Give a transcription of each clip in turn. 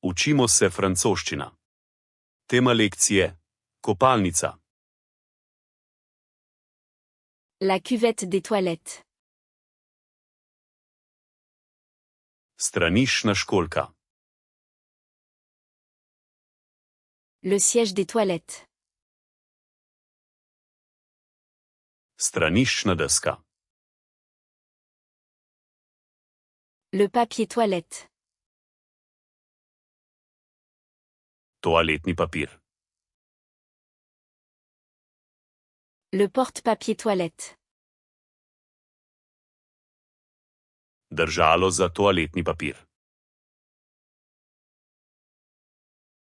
Učimo se francoščina. Tema lekcije: kopalnica. La cuvette des toilettes. Straniščna školjka. Le siège des toilettes. Straniščna deska. Le papier toilette. Toaletni papir. Le porte-papier toilette. Držalo za toaletni papir.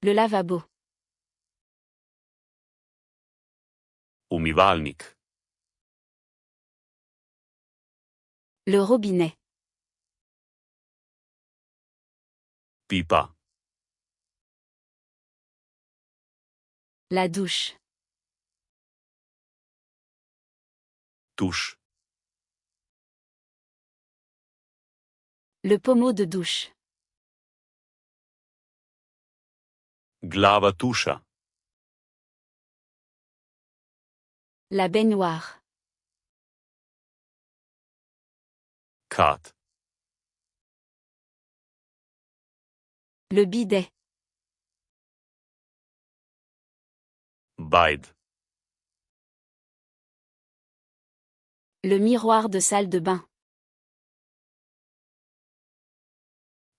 Le lavabo. Umivalnik. Le robinet. Pipa. La douche. Tuš. Le pommeau de douche. Glava tuša. La baignoire. Kat. Le bidet. Bajd. Le miroir de salle de bain.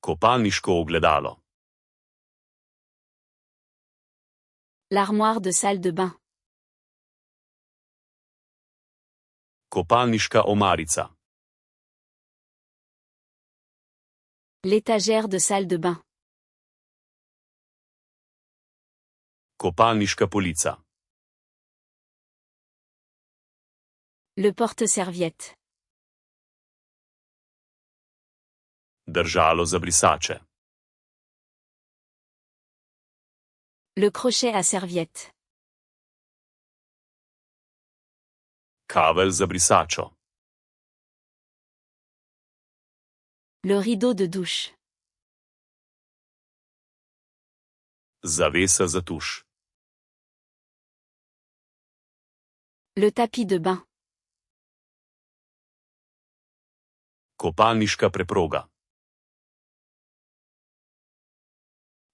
Kopalniško ogledalo. L'armoire de salle de bain. Kopalniška omarica. L'étagère de salle de bain. Kopalniška polica. Le porte-serviette. Držalo za brisače. Le crochet à serviette. Kavelj za brisačo. Le rideau de douche. Zavesa za tuš. Le tapis de bain. Kopalniška preproga.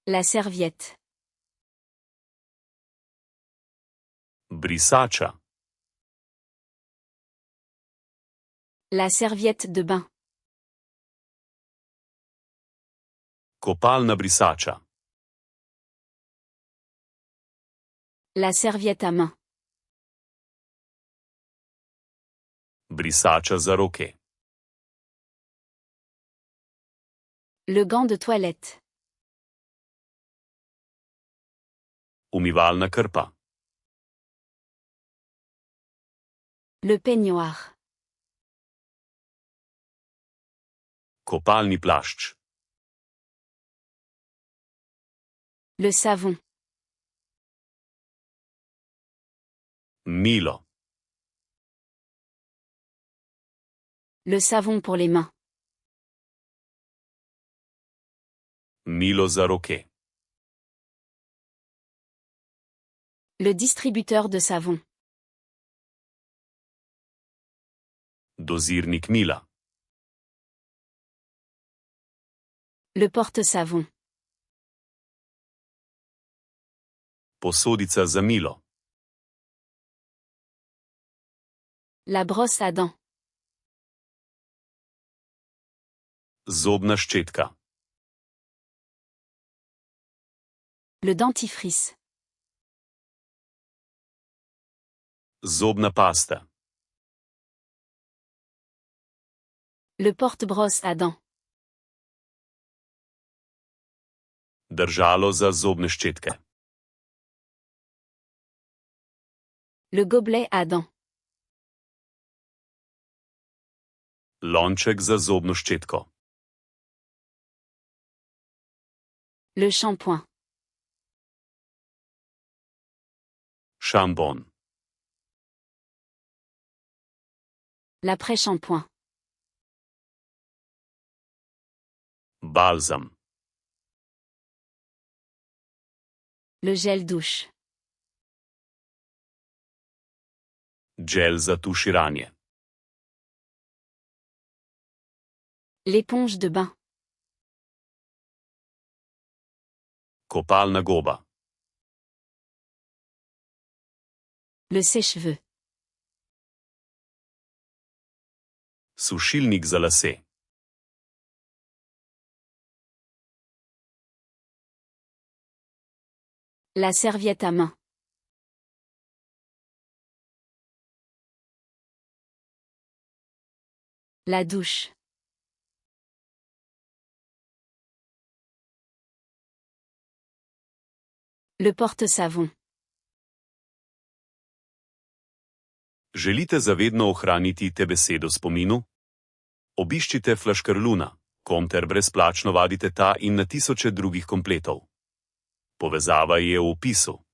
La serviette. Brisača. La serviette de bain. Kopalna brisača. La serviette à main. Brisača za roke. Le gant de toilette. Umivalna krpa. Le peignoir. Kopalni plašč. Le savon. Milo. Le savon pour les mains. Milo za roke. Le distributeur de savon. Dozirnik mila. Le porte-savon. Posodica za milo. La brosse à dents. Zobna ščetka. Le dentifrice. Zobna pasta. Le porte-brosse à dents. Držalo za zobne ščetke. Le gobelet à dents. Lonček za zobno ščetko. Le shampoing. Šampon. L'après-shampoing. Balzam. Le gel douche. Gel za tuširanje. L'éponge de bain. Kopalna goba. Le sèche-cheveux. Sušilnik za lase. La serviette à main. La douche. Le porte-savon. Želite zavedno ohraniti te besede v spominu? Obiščite Flaškarluna, kom ter brezplačno vadite ta in na tisoče drugih kompletov. Povezava je v opisu.